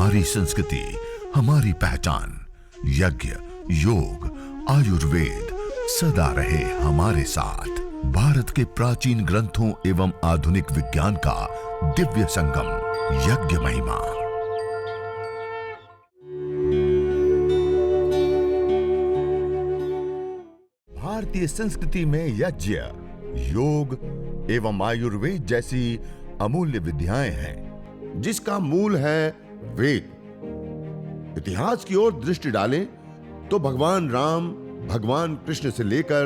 हमारी संस्कृति, हमारी पहचान। यज्ञ, योग, आयुर्वेद सदा रहे हमारे साथ। भारत के प्राचीन ग्रंथों एवं आधुनिक विज्ञान का दिव्य संगम, यज्ञ महिमा। भारतीय संस्कृति में यज्ञ, योग एवं आयुर्वेद जैसी अमूल्य विद्याएं हैं, जिसका मूल है वेद। इतिहास की ओर दृष्टि डालें तो भगवान राम, भगवान कृष्ण से लेकर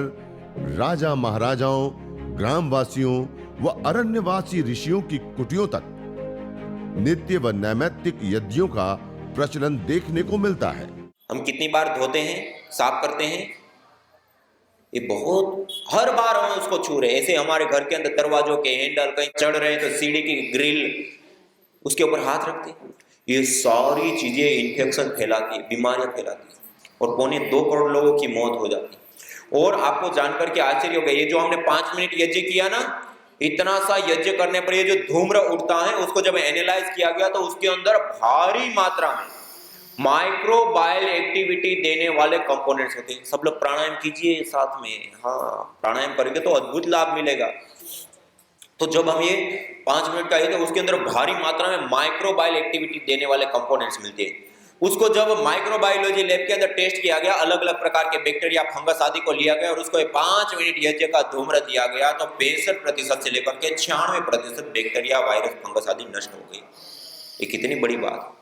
राजा महाराजाओं, ग्रामवासियों व अरण्यवासी ऋषियों की कुटियों तक नित्य व नैमित्तिक यज्ञों का प्रचलन देखने को मिलता है। हम कितनी बार धोते हैं, साफ करते हैं, ये बहुत हर बार हम उसको छू रहे हैं। ऐसे हमारे घर के अंदर दरवाजों के हैंडल, कहीं चढ़ रहे हैं तो सीढ़ी की ग्रिल, उसके ऊपर हाथ रखते हैं। ये सारी चीजें इन्फेक्शन फैलाती है, बीमारियां फैलाती है और 2.25 करोड़ लोगों की मौत हो जाती है। और आपको जानकर के आश्चर्य होगा, ये जो हमने 5 मिनट यज्ञ किया ना, इतना सा यज्ञ करने पर ये जो धूम्र उठता है, उसको जब एनालाइज किया गया तो उसके अंदर भारी मात्रा में माइक्रोबायल एक्टिविटी देने वाले कंपोनेंट्स होते हैं। सब लोग प्राणायाम कीजिए साथ में, हाँ प्राणायाम करेंगे तो अद्भुत लाभ मिलेगा। तो जब हम ये 5 मिनट का है तो उसके अंदर भारी मात्रा में माइक्रोबायल एक्टिविटी देने वाले कंपोनेंट्स मिलते हैं। उसको जब माइक्रोबायोलॉजी लैब के अंदर टेस्ट किया गया, अलग अलग प्रकार के बैक्टीरिया, फंगस आदि को लिया गया और उसको 5 मिनट यज्ञ का धूम्र दिया गया तो 65% से लेकर के 96% बैक्टीरिया, वायरस, फंगस आदि नष्ट हो गई। ये कितनी बड़ी बात।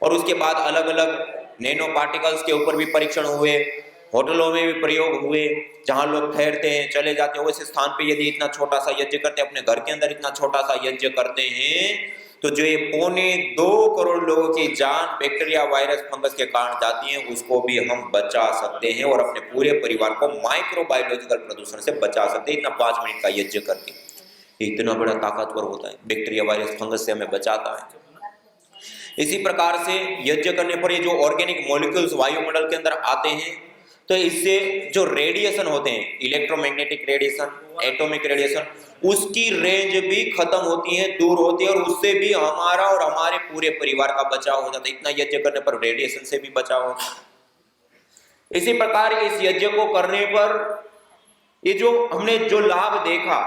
और उसके बाद अलग अलग नैनो पार्टिकल्स के ऊपर भी परीक्षण हुए, होटलों में भी प्रयोग हुए, जहां लोग ठहरते हैं, चले जाते हैं, वैसे स्थान पे यदि इतना छोटा सा यज्ञ करते हैं, अपने घर के अंदर इतना छोटा सा यज्ञ करते हैं, तो जो ये 2.25 करोड़ लोगों की जान बैक्टीरिया, वायरस, फंगस के कारण जाती है, उसको भी हम बचा सकते हैं और अपने पूरे परिवार को माइक्रोबायोलॉजिकल प्रदूषण से बचा सकते हैं, इतना 5 मिनट का यज्ञ करके। ये इतना बड़ा ताकतवर होता है, बैक्टीरिया, वायरस, फंगस से हमें बचाता है। इसी प्रकार से यज्ञ करने पर ये जो ऑर्गेनिक मॉलिक्यूल्स वायुमंडल के अंदर आते हैं, तो इससे जो रेडिएशन होते हैं, इलेक्ट्रोमैग्नेटिक रेडिएशन, एटॉमिक रेडिएशन, उसकी रेंज भी खत्म होती है, दूर होती है और उससे भी हमारा और हमारे पूरे परिवार का बचाव हो जाता है। इतना यज्ञ करने पर रेडिएशन से भी बचाव होता है। इसी प्रकार इस यज्ञ को करने पर ये जो हमने जो लाभ देखा,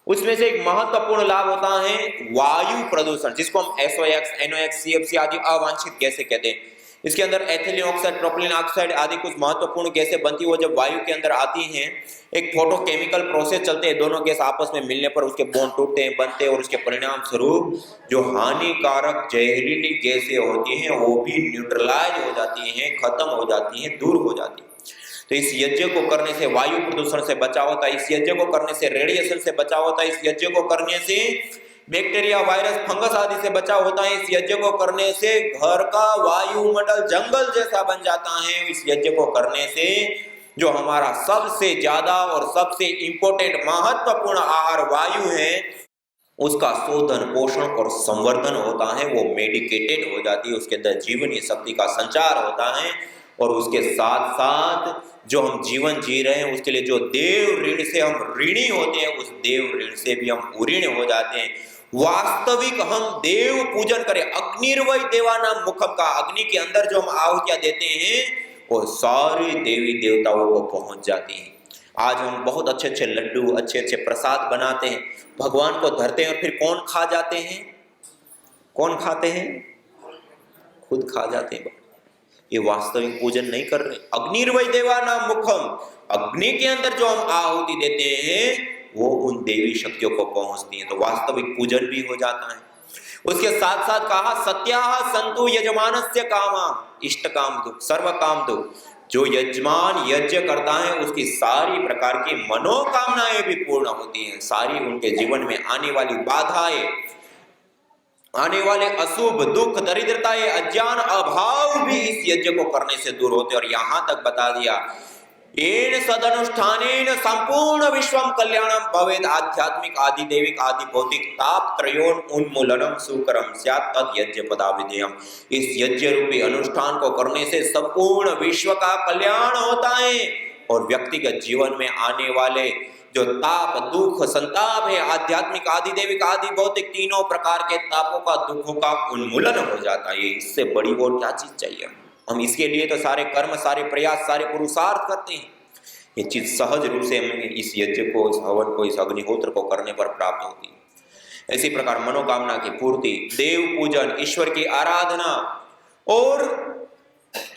उसमें से एक महत्वपूर्ण लाभ होता है वायु प्रदूषण, जिसको हम SOx, NOx, CFC आदि अवांछित गैसें कहते हैं। इसके अंदर एथिलीन ऑक्साइड, प्रोपिलीन ऑक्साइड आदि कुछ महत्वपूर्ण गैसें बनती है। वो जब वायु के अंदर आती हैं, एक फोटोकेमिकल प्रोसेस चलते हैं, दोनों गैस आपस में मिलने पर उसके बॉन्ड टूटते हैं, बनते हैं और उसके परिणाम स्वरूप जो हानिकारक जहरीली गैसें होती हैं वो भी न्यूट्रलाइज हो जाती हैं, खत्म हो जाती हैं, दूर हो जाती हैं। तो इस यज्ञ को करने से वायु प्रदूषण से बचाव होता है, इस यज्ञ को करने से रेडिएशन से बचाव होता है, इस यज्ञ को करने से बैक्टीरिया, वायरस, फंगस आदि से बचाव होता है, इस यज्ञ को करने से घर का वायुमंडल जंगल जैसा बन जाता है। इस यज्ञ को करने से जो हमारा सबसे ज्यादा और सबसे इंपॉर्टेंट महत्वपूर्ण आहार वायु है, उसका शोधन, पोषण और संवर्धन होता है, वो मेडिकेटेड हो जाती है, उसके अंदर जीवनी शक्ति का संचार होता है और उसके साथ साथ जो हम जीवन जी रहे हैं उसके लिए जो देव ऋण से हम ऋणी होते हैं, उस देव ऋण से भी हम उऋण हो जाते हैं। वास्तविक हम देव पूजन करें, अग्निर्वय देवानाम मुखम का, अग्नि के अंदर जो हम आहुतियां देते हैं वो सारी देवी देवताओं को पहुंच जाती हैं। आज हम बहुत अच्छे अच्छे लड्डू, अच्छे अच्छे प्रसाद बनाते हैं, भगवान को धरते हैं और फिर कौन खा जाते हैं? कौन खाते हैं? खुद खा जाते हैं। ये वास्तविक पूजन नहीं कर रहे। अग्निर्वय देवानाम मुखम, अग्नि के अंदर जो हम आहुति देते हैं वो उन देवी शक्तियों को पहुंचती है, तो वास्तविक पूजन भी हो जाता है। उसके साथ साथ कहा सत्याः सन्तु यजमानस्य कामा, इष्ट काम दो, सर्व काम दो। जो यजमान यज्ञ करता है उसकी सारी प्रकार की मनोकामनाएं भी पूर्ण होती हैं, सारी उनके जीवन में आने वाली बाधाएं, आने वाले अशुभ, दुख, दरिद्रताएं, अज्ञान, अभाव भी इस यज्ञ को करने से दूर होते। और यहां तक बता दिया, येन सदनुष्ठानेन संपूर्ण विश्वम कल्याणम भवेद, आध्यात्मिक, आदि दैविक, आदि भौतिक ताप त्रयोन उन्मूलनम सुकरम स्यात् तद यज्ञ पदाविधेयम। इस यज्ञ रूपी अनुष्ठान को करने से संपूर्ण विश्व का कल्याण होता है और व्यक्तिगत जीवन में आने वाले जो ताप, दुख, संताप है, आध्यात्मिक, आदिदेविक, आदि भौतिक, तीनों प्रकार के तापों का, दुखों का उन्मूलन हो जाता है। इससे बड़ी और क्या चीज चाहिए? हम इसके लिए तो सारे कर्म, सारे प्रयास, सारे पुरुषार्थ करते हैं। ये चीज सहज रूप से हमें इस यज्ञ को, इस हवन को, इस अग्निहोत्र को करने पर प्राप्त होती है। इसी प्रकार मनोकामना की पूर्ति, देव पूजन, ईश्वर की आराधना और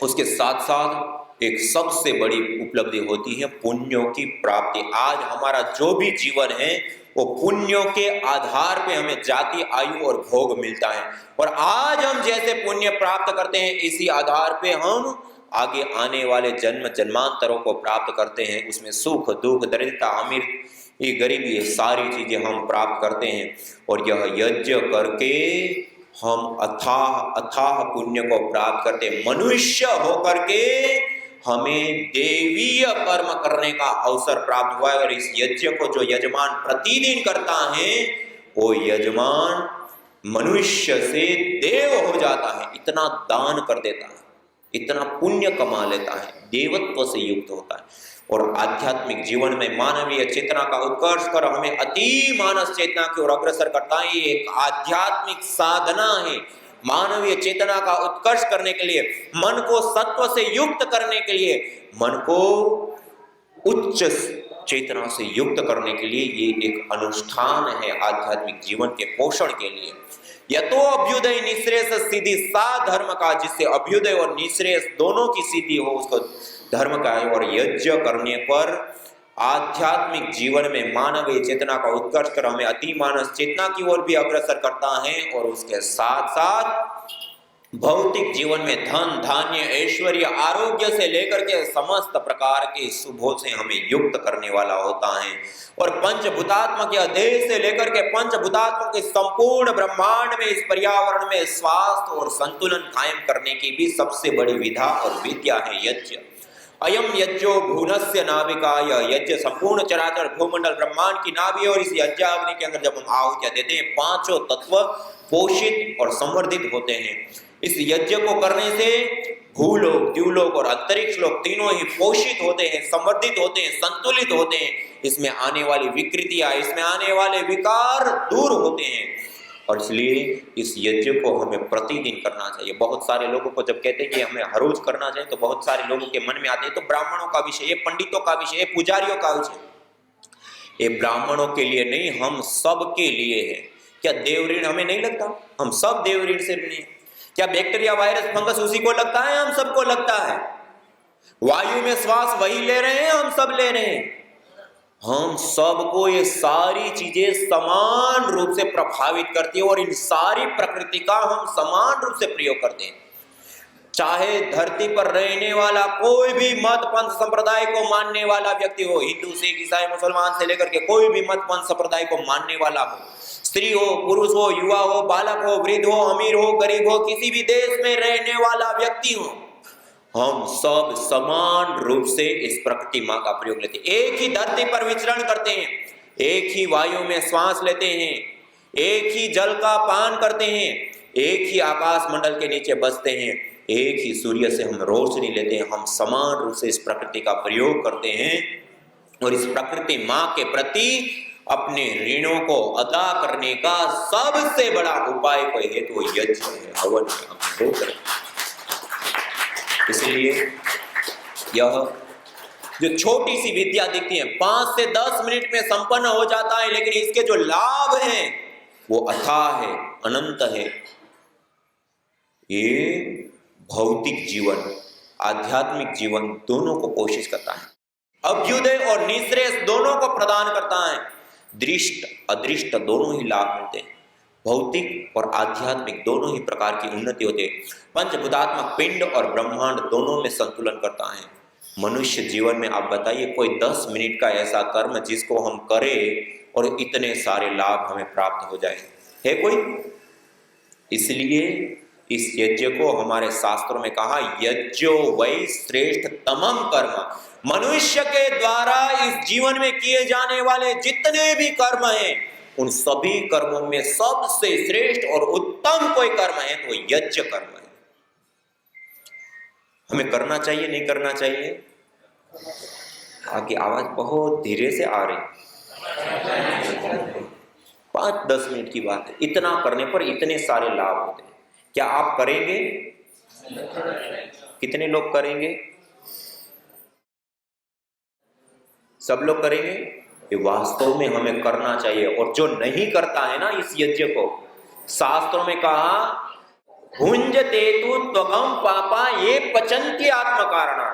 उसके साथ साथ एक सबसे बड़ी उपलब्धि होती है पुण्यों की प्राप्ति। आज हमारा जो भी जीवन है वो पुण्यों के आधार पे हमें जाति, आयु और भोग मिलता है। और आज हम जैसे पुण्य प्राप्त करते हैं, इसी आधार पे हम आगे आने वाले जन्म जन्मांतरों को प्राप्त करते हैं। उसमें सुख, दुख, दरिद्रता, अमीर, ये गरीबी, ये सारी चीजें हम प्राप्त करते हैं। और यह यज्ञ करके हम अथाह अथाह पुण्य को प्राप्त करते। मनुष्य होकर के हमें देवीय कर्म करने का अवसर प्राप्त हुआ है। और इस यज्ञ को जो यजमान प्रतिदिन करता है, वो यजमान मनुष्य से देव हो जाता है। इतना दान कर देता है, इतना पुण्य कमा लेता है, देवत्व से युक्त होता है। और आध्यात्मिक जीवन में मानवीय चेतना का उत्कर्ष कर हमें अति मानस चेतना की ओर अग्रसर करता है। ये एक आध्यात्मिक साधना है। मानवीय चेतना का उत्कर्ष करने के लिए, मन को सत्व से युक्त करने के लिए, मन को उच्च चेतना से युक्त करने के लिए ये एक अनुष्ठान है आध्यात्मिक जीवन के पोषण के लिए। यतो अभ्युदय निःश्रेयस सिद्धि सा धर्म का, जिससे अभ्युदय और निःश्रेयस दोनों की सिद्धि हो, उसको धर्म का है। और यज्ञ करने पर आध्यात्मिक जीवन में मानवीय चेतना का उत्कर्ष कर हमें अति मानस चेतना की ओर भी अग्रसर करता है। और उसके साथ साथ भौतिक जीवन में धन, धान्य, ऐश्वर्य, आरोग्य से लेकर के समस्त प्रकार के शुभों से हमें युक्त करने वाला होता है। और पंचभूतात्मक या देह से लेकर के पंचभूतात्मक के संपूर्ण ब्रह्मांड में, इस पर्यावरण में स्वास्थ्य और संतुलन कायम करने की भी सबसे बड़ी विधा और विद्या है यज्ञ। अयम यज्ञो भुवनस्य नाभिका, यह यज्ञ संपूर्ण चराचर भूमंडल ब्रह्मांड की नाभि है। और इस यज्ञाग्नि के अंदर जब हम आहुतियां देते हैं, पांचों तत्व पोषित और संवर्धित होते हैं। इस यज्ञ को करने से भूलोक, द्युलोक और अंतरिक्ष लोक तीनों ही पोषित होते हैं, संवर्धित होते हैं, संतुलित होते हैं। इसमें आने वाली विकृतियां, इसमें आने वाले विकार दूर होते हैं। और इसलिए इस यज्ञ को हमें प्रतिदिन करना चाहिए। बहुत सारे लोगों को जब कहते हैं कि हमें हर रोज करना चाहिए, तो बहुत सारे लोगों के मन में आते हैं तो ब्राह्मणों का विषय, ये पंडितों का विषय, ये पुजारियों का विषय। ये ब्राह्मणों के लिए नहीं, हम सब के लिए है। क्या देव ऋण हमें नहीं लगता? हम सब देव ऋण से ऋणी हैं। क्या बैक्टीरिया, वायरस, फंगस उसी को लगता है? हम सबको लगता है। वायु में श्वास वही ले रहे हैं, हम सब ले रहे हैं। हम सबको ये सारी चीजें समान रूप से प्रभावित करती है। और इन सारी प्रकृति का हम समान रूप से प्रयोग करते हैं। चाहे धरती पर रहने वाला कोई भी मत पंथ संप्रदाय को मानने वाला व्यक्ति हो, हिंदू, सिख, ईसाई, मुसलमान से लेकर के कोई भी मत पंथ संप्रदाय को मानने वाला हो, स्त्री हो, पुरुष हो, युवा हो, बालक हो, वृद्ध हो, अमीर हो, गरीब हो, किसी भी देश में रहने वाला व्यक्ति हो, हम सब समान रूप से इस प्रकृति मां का प्रयोग लेते हैं। एक ही धरती पर विचरण करते हैं, एक ही वायु में श्वास लेते हैं, एक ही जल का पान करते हैं, एक ही आकाश मंडल के नीचे बसते हैं, एक ही सूर्य से हम रोशनी लेते हैं। हम समान रूप से इस प्रकृति का प्रयोग करते हैं। और इस प्रकृति मां के प्रति अपने ऋणों को अदा करने का सबसे बड़ा उपाय कोई है तो यज्ञ है, हवन है। इसलिए यह जो छोटी सी विद्या दिखती है, 5 से 10 मिनट में संपन्न हो जाता है, लेकिन इसके जो लाभ हैं वो अथाह है, अनंत है। ये भौतिक जीवन, आध्यात्मिक जीवन दोनों को पोषित करता है। अभ्युदय और निःश्रेयस दोनों को प्रदान करता है। दृष्ट अदृष्ट दोनों ही लाभ मिलते हैं। भौतिक और आध्यात्मिक दोनों ही प्रकार की उन्नति होती है। पंचभूतात्मक पिंड और ब्रह्मांड दोनों में संतुलन करता है। मनुष्य जीवन में आप बताइए कोई 10 मिनट का ऐसा कर्म जिसको हम करें और इतने सारे लाभ हमें प्राप्त हो जाए, है कोई? इसलिए इस यज्ञ को हमारे शास्त्रों में कहा यज्ञो वै श्रेष्ठ तमम कर्म। मनुष्य के द्वारा इस जीवन में किए जाने वाले जितने भी कर्म हैं, उन सभी कर्मों में सबसे श्रेष्ठ और उत्तम कोई कर्म है तो यज्ञ कर्म है। हमें करना चाहिए, नहीं करना चाहिए? आपकी आवाज बहुत धीरे से आ रही। 5-10 मिनट की बात है, इतना करने पर इतने सारे लाभ होते हैं। क्या आप करेंगे? कितने लोग करेंगे? सब लोग करेंगे? ये वास्तव में हमें करना चाहिए। और जो नहीं करता है ना इस यज्ञ को, शास्त्रों में कहा भुंजते तु त्वगम पापा ये पचंती आत्म कारणा।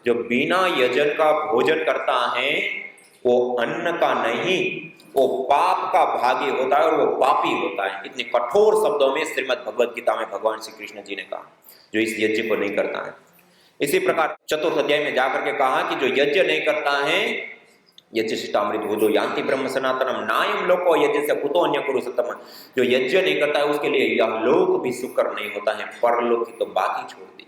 जो बिना यजन का भोजन करता है वो अन्न का नहीं, वो पाप का भागी होता है और वो पापी होता है। इतने कठोर शब्दों में श्रीमद् भगवद गीता में भगवान श्री कृष्ण जी ने कहा, जो इस यज्ञ को नहीं करता है। इसी प्रकार चतुर्थ अध्याय में जाकर के कहा कि जो यज्ञ नहीं करता है, यज्ञशिष्टामृत भुजो यान्ति ब्रह्म सनातनम नायम लोको यज्ञ से कुतो अन्य कुरु सतम। जो यज्ञ नहीं करता है उसके लिए यह लोक भी सुकर नहीं होता है, परलोक की तो बात ही छोड़ दीजिए।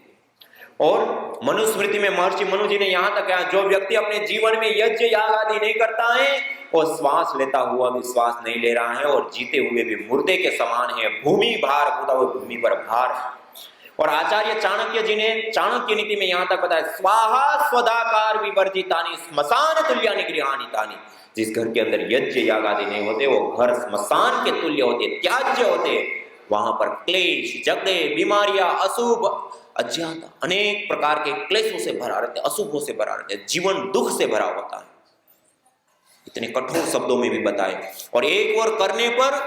और मनुस्मृति में महर्षि मनु जी ने यहां तक कहा, जो व्यक्ति अपने जीवन में यज्ञ याग आदि नहीं करता है और श्वास लेता हुआ भी श्वास नहीं ले रहा है और जीते हुए भी मुर्दे के समान है, भूमि भार होता हुआ भूमि पर भार। और आचार्य चाणक्य जी ने चाणक्य नीति में यहां तक बताया, स्वाहा स्वदाकार विवर्जितानि स्मशान तुल्यानि गृहाणि तानि। जिस घर के अंदर यज्ञ याग आदि नहीं होते वो घर स्मशान के तुल्य होते, त्याज्य होते। वहां पर क्लेश, झगड़े, बीमारियां, अशुभ, अज्ञात, अनेक प्रकार के क्लेशों से भरा रहते, अशुभों से भरा रहते, जीवन दुख से भरा होता है। इतने कठोर शब्दों में भी बताए। और एक और करने पर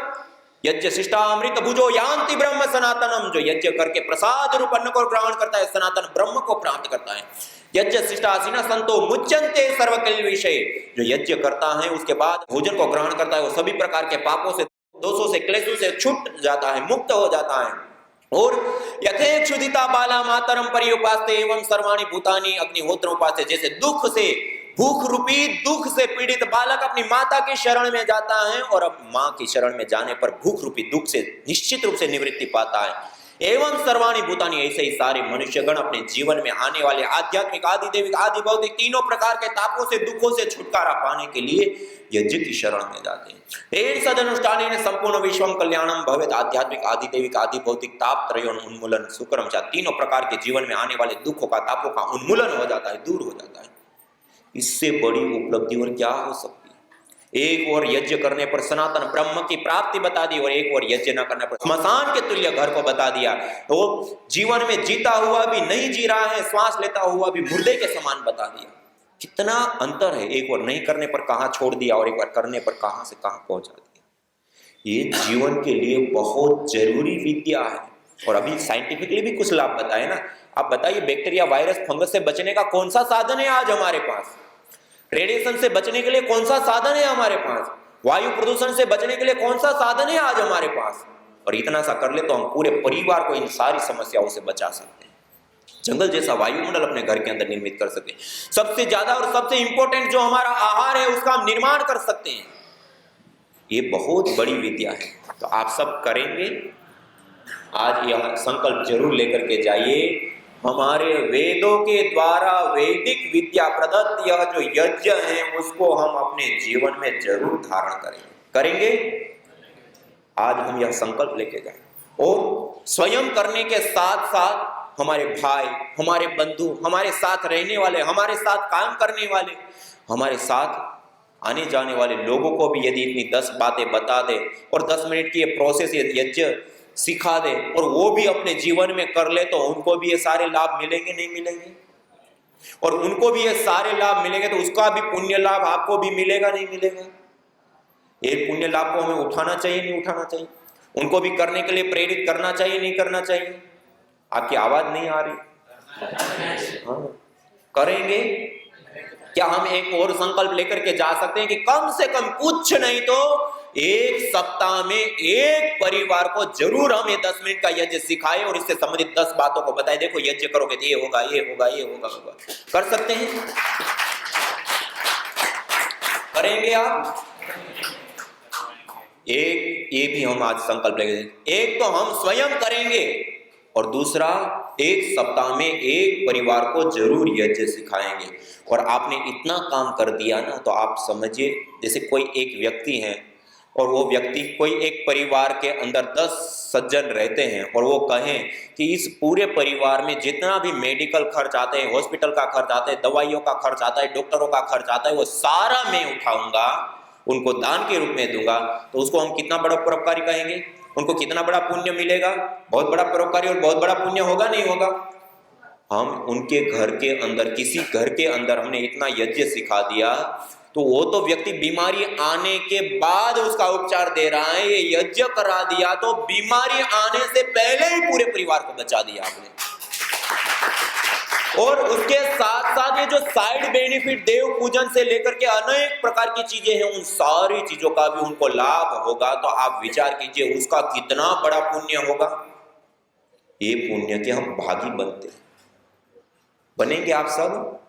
यज्ञ शिष्टामृत भुजो यान्ति ब्रह्म सनातनम। जो यज्ञ करके प्रसाद रूप अन्न को ग्रहण करता है, सनातन ब्रह्म को प्राप्त करता है। यज्ञ शिष्टासीना संतो मुच्यन्ते सर्वकिल विषय। जो यज्ञ करता है उसके बाद भोजन को ग्रहण करता है, वो सभी प्रकार के पापों से, दोषों से, क्लेशों से छूट जाता है, मुक्त हो जाता है। और यथे क्षुदिता बाला मातरम पर्युपास्ते एवं सर्वाणि भूतानि अग्निहोत्र उपास्ते। जैसे दुख से, भूख रूपी दुख से पीड़ित बालक अपनी माता की शरण में जाता है और अब मां की शरण में जाने पर भूख रूपी दुख से निश्चित रूप से निवृत्ति पाता है। एवं सर्वाणि भूतानि, ऐसे ही सारे मनुष्यगण अपने जीवन में आने वाले आध्यात्मिक, आदि दैविक, आदि भौतिक तीनों प्रकार के तापों से, दुखों से छुटकारा पाने के लिए यज्ञ की शरण में जाते हैं। एन सदनुष्ठानेन संपूर्ण विश्वम कल्याणम भवेत्। आध्यात्मिक, आदि दैविक, आदि भौतिक ताप त्रयोन उन्मूलन सुकरम चा। तीनों प्रकार के जीवन में आने वाले दुखों का, तापों का उन्मूलन हो जाता है, दूर हो जाता है। इससे बड़ी उपलब्धि और क्या हो सकती है? एक और यज्ञ करने पर सनातन ब्रह्म की प्राप्ति बता दी और एक और यज्ञ न करने पर स्मशान के तुल्य घर को बता दिया। तो जीवन में जीता हुआ भी नहीं जी रहा है, श्वास लेता हुआ भी मुर्दे के समान बता दिया। कितना अंतर है, एक और नहीं करने पर कहां छोड़ दिया और एक बार करने पर कहां से कहां पहुंचा दिया। ये जीवन के लिए बहुत जरूरी विद्या है। और अभी साइंटिफिकली भी कुछ लाभ बताए ना। आप बताइए, बैक्टीरिया, वायरस, फंगस से बचने का कौन सा साधन है आज हमारे पास? रेडिएशन से बचने के लिए कौन सा साधन है हमारे पास? वायु प्रदूषण से बचने के लिए कौन सा साधन है आज हमारे पास? और इतना सा कर ले तो हम पूरे परिवार को इन सारी समस्याओं से बचा सकते हैं। जंगल जैसा वायुमंडल अपने घर के अंदर निर्मित कर सकते हैं। सबसे ज्यादा और सबसे इंपॉर्टेंट जो हमारा आहार है उसका हम निर्माण कर सकते हैं। ये बहुत बड़ी विद्या है। तो आप सब करेंगे? आज यह संकल्प जरूर लेकर के जाइए, हमारे वेदों के द्वारा वैदिक विद्या प्रदत्त यह जो यज्ञ है उसको हम अपने जीवन में जरूर धारण करेंगे। करेंगे? आज हम यह संकल्प लेके जाएं और स्वयं करने के साथ साथ हमारे भाई, हमारे बंधु, हमारे साथ रहने वाले, हमारे साथ काम करने वाले, हमारे साथ आने जाने वाले लोगों को भी यदि इतनी 10 बातें बता दे और 10 मिनट की ये प्रोसेस, यज्ञ सिखा दे और वो भी अपने जीवन में कर ले तो उनको भी ये सारे लाभ मिलेंगे, नहीं मिलेंगे? और उनको भी ये सारे लाभ मिलेंगे तो उसका भी पुण्य लाभ आपको भी मिलेगा, नहीं मिलेगा? एक पुण्य लाभ को हमें उठाना चाहिए, नहीं उठाना चाहिए? उनको भी करने के लिए प्रेरित करना चाहिए, नहीं करना चाहिए? आपकी आवाज नहीं आ रही? हाँ, करेंगे? क्या हम एक और संकल्प लेकर के जा सकते हैं कि कम से कम कुछ नहीं तो एक सप्ताह में एक परिवार को जरूर हम ये 10 मिनट का यज्ञ सिखाए और इससे संबंधित 10 बातों को बताए, देखो यज्ञ करोगे तो ये होगा, ये होगा, ये होगा, होगा। कर सकते हैं? करेंगे आप? एक ये भी हम आज संकल्प लेंगे। एक तो हम स्वयं करेंगे और दूसरा एक सप्ताह में एक परिवार को जरूर यज्ञ सिखाएंगे। और आपने इतना काम कर दिया ना तो आप समझिए, जैसे कोई एक व्यक्ति है और वो व्यक्ति, कोई एक परिवार के अंदर 10 सज्जन रहते हैं और वो कहें कि इस पूरे परिवार में जितना भी मेडिकल खर्च आते हैं, हॉस्पिटल का खर्च आता है, दवाइयों का खर्च आता है, डॉक्टरों का खर्च आता है, वो सारा मैं उठाऊंगा उनको दान के रूप में दूंगा, तो उसको हम कितना बड़ा परोपकारी कहेंगे? उनको कितना बड़ा पुण्य मिलेगा? बहुत बड़ा परोपकारी और बहुत बड़ा पुण्य होगा, नहीं होगा? हम उनके घर के अंदर, किसी घर के अंदर हमने इतना यज्ञ सिखा दिया, तो वो तो व्यक्ति बीमारी आने के बाद उसका उपचार दे रहा है, ये यज्ञ करा दिया तो बीमारी आने से पहले ही पूरे परिवार को बचा दिया आपने। और उसके साथ साथ ये जो साइड बेनिफिट, देव पूजन से लेकर के अनेक प्रकार की चीजें हैं, उन सारी चीजों का भी उनको लाभ होगा। तो आप विचार कीजिए उसका कितना बड़ा पुण्य होगा। ये पुण्य के हम भागी बनते हैं, बनेंगे आप सब।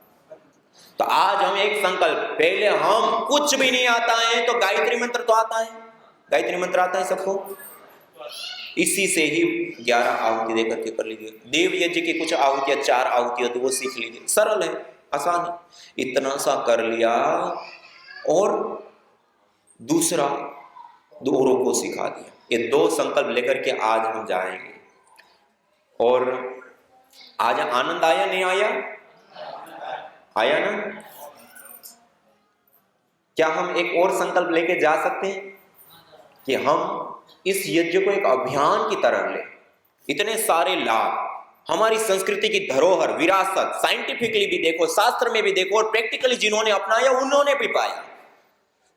तो आज हम एक संकल्प, पहले हम कुछ भी नहीं आता है तो गायत्री मंत्र तो आता है, गायत्री मंत्र आता है सबको, इसी से ही 11 आहुति देकर के कर लीजिए। देव यज्ञ की कुछ आहुतियां, 4 आहुति होती, वो सीख लीजिए, सरल है, आसान है। इतना सा कर लिया और दूसरा दोनों को सिखा दिया। ये 2 संकल्प लेकर के आज हम जाएंगे। और आज आनंद आया नहीं आया? आया ना? क्या हम एक और संकल्प लेके जा सकते हैं कि हम इस यज्ञ को एक अभियान की तरह ले? इतने सारे लाभ, हमारी संस्कृति की धरोहर, विरासत, साइंटिफिकली भी देखो, शास्त्र में भी देखो, और प्रैक्टिकली जिन्होंने अपनाया उन्होंने भी पाया,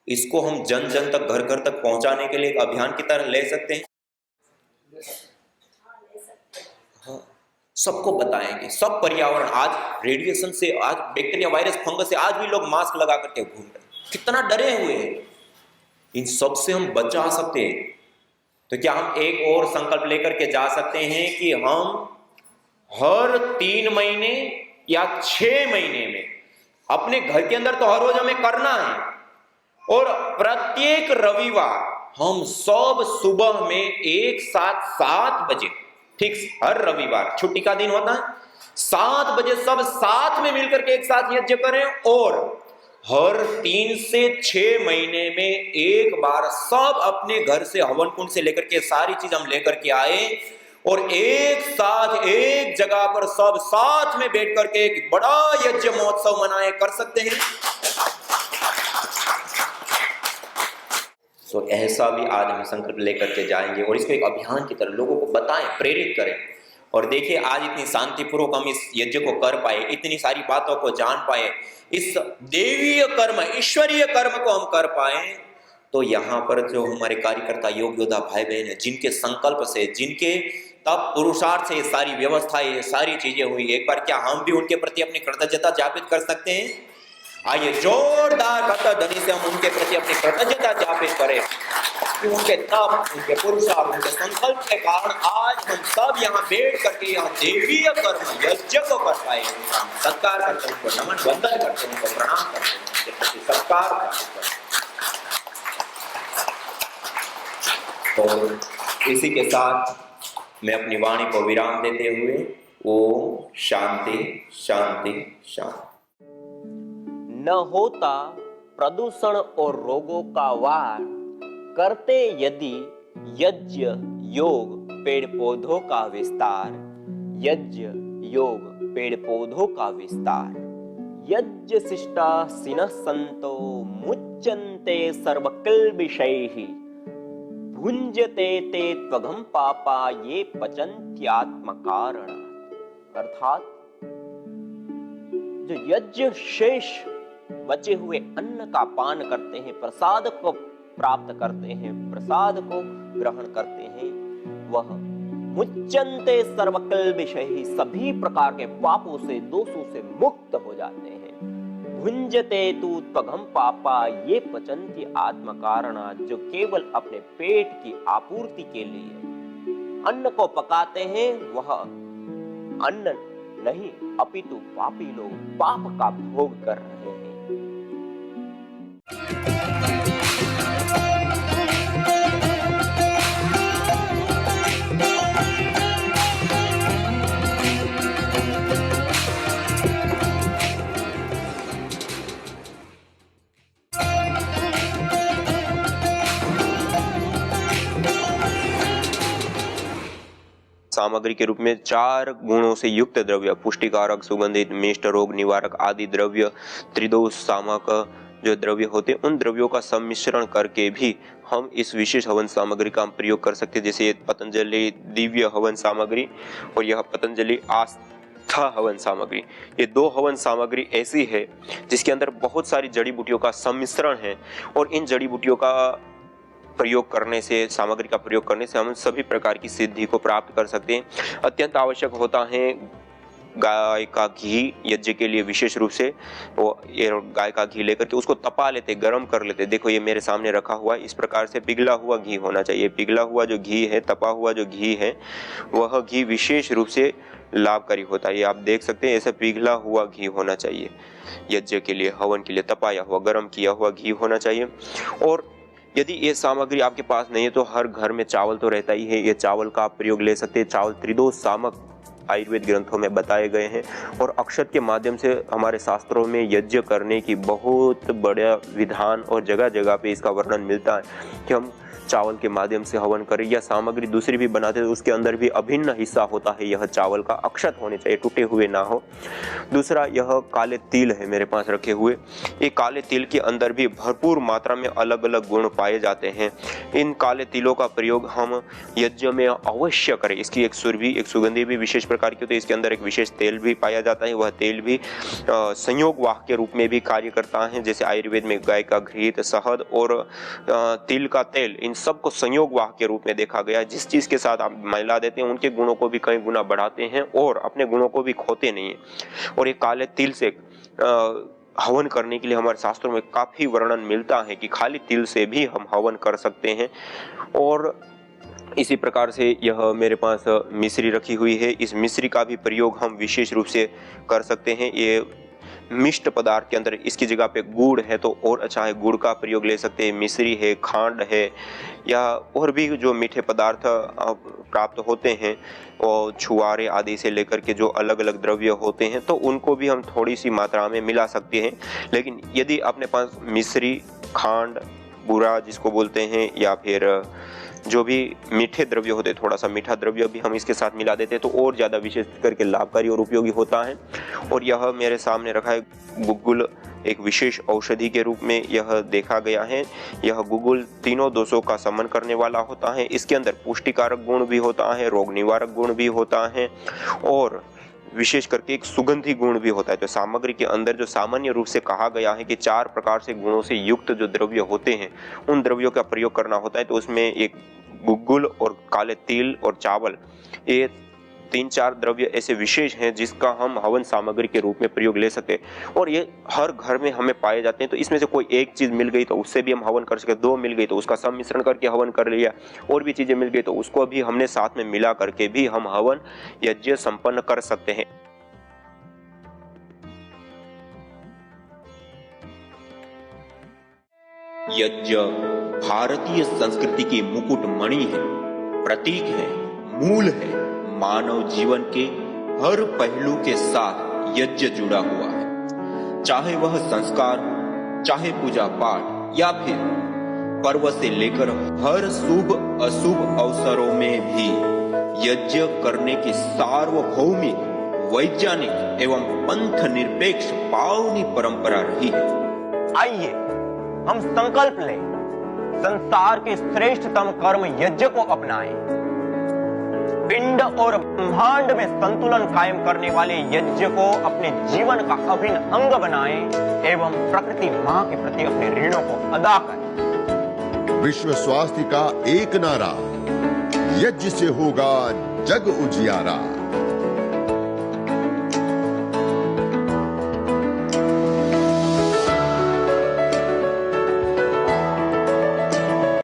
इसको हम जन जन तक, घर घर तक पहुंचाने के लिए एक अभियान की तरह ले सकते हैं। हाँ, सबको बताएंगे, सब पर्यावरण, आज रेडिएशन से, आज बैक्टीरिया, वायरस, फंगस से आज भी लोग मास्क लगा करके घूम रहे, कितना डरे हुए हैं। इन सब से हम बचा सकते हैं। तो क्या हम एक और संकल्प लेकर के जा सकते हैं कि हम हर 3 महीने या 6 महीने में अपने घर के अंदर, तो हर रोज हमें करना है, और प्रत्येक रविवार हम सब सुबह में एक साथ 7 बजे, ठीक, हर रविवार छुट्टी का दिन होता है, 7 बजे सब साथ में मिलकर के एक साथ यज्ञ करें। और हर 3 से 6 महीने में एक बार सब अपने घर से हवन कुंड से लेकर के सारी चीज हम लेकर के आए, और एक साथ एक जगह पर सब साथ में बैठ करके एक बड़ा यज्ञ महोत्सव मनाए, कर सकते हैं। तो ऐसा भी आज हम संकल्प लेकर के जाएंगे और इसको एक अभियान की तरह लोगों को बताएं, प्रेरित करें। और देखिए आज इतनी शांतिपूर्वक हम इस यज्ञ को कर पाए, इतनी सारी बातों को जान पाए, इस देवीय कर्म, ईश्वरीय कर्म को हम कर पाए। तो यहाँ पर जो हमारे कार्यकर्ता, योग योद्धा भाई बहन है, जिनके संकल्प से, जिनके तब पुरुषार्थ से ये सारी व्यवस्था, ये सारी चीजें हुई, एक बार क्या हम भी उनके प्रति अपनी कृतज्ञता ज्ञापित कर सकते हैं? आइए जोरदार ध्वनि से हम उनके प्रति अपनी कृतज्ञता ज्ञापित करें कि उनके तप, उनके पुरुषार्थ, उनके संकल्प के कारण आज हम सब यहाँ बैठ करके यहाँ देवीय कर्म यज्ञ को कर पाए। सत्कार करते हैं, उनको नमन वंदन करते हैं, उनको प्रणाम करते हैं, उनके प्रति सत्कार करते हैं। और इसी के साथ मैं अपनी वाणी को विराम देते हुए ओम शांति शांति शांति। न होता प्रदूषण और रोगों का वार, करते यदि यज्ञ योग पेड़ पौधों का विस्तार, यज्ञ योग पेड़ पौधों का विस्तार। यज्ञ शिष्टा सिनः संतो मुच्यन्ते सर्वकिल्बिषैः, भुञ्जते ते त्वघं पापा ये पचन्त्यात्मकारणात्। अर्थात जो यज्ञ शेष बचे हुए अन्न का पान करते हैं, प्रसाद को प्राप्त करते हैं, प्रसाद को ग्रहण करते हैं, वह मुच्यन्ते सर्वकिल्बिषैः, सभी प्रकार के पापों से, दोषों से मुक्त हो जाते हैं। भुञ्जते तु त्वघं पापा ये पचन्ति आत्मकारणात्, जो केवल अपने पेट की आपूर्ति के लिए अन्न को पकाते हैं, वह अन्न नहीं अपितु पापी लोग पाप का भोग कर रहे हैं। सामग्री के रूप में 4 गुणों से युक्त द्रव्य, पुष्टिकारक, सुगंधित, मिष्ट, रोग निवारक आदि द्रव्य, त्रिदोष सामक, जो द्रव्य होते हैं उन द्रव्यों का सम्मिश्रण करके भी हम इस विशेष हवन सामग्री का हम प्रयोग कर सकते हैं। जैसे ये पतंजलि दिव्य हवन सामग्री और यह पतंजलि आस्था हवन सामग्री, ये दो हवन सामग्री ऐसी है जिसके अंदर बहुत सारी जड़ी बूटियों का सम्मिश्रण है और इन जड़ी बूटियों का प्रयोग करने से, सामग्री का प्रयोग करने से हम सभी प्रकार की सिद्धि को प्राप्त कर सकते हैं। अत्यंत आवश्यक होता है गाय का घी यज्ञ के लिए, विशेष रूप से वो ये गाय का घी लेकर के उसको तपा लेते, गर्म कर लेते। देखो ये मेरे सामने रखा हुआ है, इस प्रकार से पिघला हुआ घी होना चाहिए। पिघला हुआ जो घी है, तपा हुआ जो घी है, वह घी विशेष रूप से लाभकारी होता है। ये आप देख सकते हैं, ऐसा पिघला हुआ घी होना चाहिए यज्ञ के लिए, हवन के लिए तपाया हुआ, गर्म किया हुआ घी होना चाहिए। और यदि ये सामग्री आपके पास नहीं है तो हर घर में चावल तो रहता ही है, ये चावल का आप प्रयोग ले सकते हैं। चावल त्रिदोष सामक आयुर्वेद ग्रंथों में बताए गए हैं और अक्षत के माध्यम से हमारे शास्त्रों में यज्ञ करने की बहुत बड़ा विधान और जगह जगह पे इसका वर्णन मिलता है कि हम चावल के माध्यम से हवन करें। या सामग्री दूसरी भी बनाते हैं तो उसके अंदर भी अभिन्न हिस्सा होता है, यह चावल का अक्षत होने चाहिए, टूटे हुए ना हो। दूसरा, यह काले तिल है मेरे पास रखे हुए। ये काले तिल के अंदर भी भरपूर मात्रा में अलग अलग गुण पाए जाते हैं। इन काले तिलों का प्रयोग हम यज्ञ में अवश्य करें। इसकी एक सुरभि, एक सुगंधी भी विशेष प्रकार की होती है। इसके अंदर एक विशेष तेल भी पाया जाता है, वह तेल भी संयोग वाहक के रूप में भी कार्य करता है। जैसे आयुर्वेद में गाय का घृत, शहद और तिल का तेल, इन सबको संयोग वाहक के रूप में देखा गया। जिस चीज के साथ आप मिला देते हैं उनके गुणों को भी कई गुना बढ़ाते हैं और अपने गुणों को भी खोते नहीं है। और ये काले तिल से हवन करने के लिए हमारे शास्त्रों में काफी वर्णन मिलता है कि खाली तिल से भी हम हवन कर सकते हैं। और इसी प्रकार से यह मेरे पास मिश्री रखी हुई है, इस मिश्री का भी प्रयोग हम विशेष रूप से कर सकते हैं। ये मिष्ट पदार्थ के अंदर इसकी जगह पे गुड़ है तो और अच्छा है, गुड़ का प्रयोग ले सकते हैं। मिश्री है, खांड है, या और भी जो मीठे पदार्थ प्राप्त होते हैं और छुआरे आदि से लेकर के जो अलग अलग द्रव्य होते हैं तो उनको भी हम थोड़ी सी मात्रा में मिला सकते हैं। लेकिन यदि अपने पास मिश्री, खांड, बूरा जिसको बोलते हैं, या फिर जो भी मीठे द्रव्य होते, थोड़ा सा मीठा द्रव्य भी हम इसके साथ मिला देते हैं तो और ज़्यादा विशेष करके लाभकारी और उपयोगी होता है। और यह मेरे सामने रखा है गुग्गुल, एक विशेष औषधि के रूप में यह देखा गया है। यह गुग्गुल तीनों दोषों का शमन करने वाला होता है। इसके अंदर पुष्टिकारक गुण भी होता है, रोग निवारक गुण भी होता है और विशेष करके एक सुगंधी गुण भी होता है। तो सामग्री के अंदर जो सामान्य रूप से कहा गया है कि 4 प्रकार से गुणों से युक्त जो द्रव्य होते हैं उन द्रव्यों का प्रयोग करना होता है, तो उसमें एक गुग्गुल और काले तिल और चावल, ये 3-4 द्रव्य ऐसे विशेष हैं जिसका हम हवन सामग्री के रूप में प्रयोग ले सकते हैं। और ये हर घर में हमें पाए जाते हैं। तो इसमें से कोई एक चीज मिल गई तो उससे भी हम हवन कर सकते, 2 मिल गई तो उसका सम्मिश्रण करके हवन कर लिया, और भी चीजें मिल गई तो उसको भी हमने साथ में मिला करके भी हम हवन यज्ञ संपन्न कर सकते हैं। यज्ञ भारतीय संस्कृति की मुकुट मणि है, प्रतीक है, मूल है। मानव जीवन के हर पहलू के साथ यज्ञ जुड़ा हुआ है, चाहे वह संस्कार, चाहे पूजा पाठ, या फिर पर्व से लेकर हर शुभ अशुभ अवसरों में भी यज्ञ करने की सार्वभौमिक, वैज्ञानिक एवं पंथ निरपेक्ष पावनी परंपरा रही है। आइए हम संकल्प लें, संसार के श्रेष्ठतम कर्म यज्ञ को अपनाएं। पिंड और ब्रह्मांड में संतुलन कायम करने वाले यज्ञ को अपने जीवन का अभिन्न अंग बनाएं एवं प्रकृति मां के प्रति अपने ऋणों को अदा करें। विश्व स्वास्थ्य का एक नारा, यज्ञ से होगा जग उजियारा।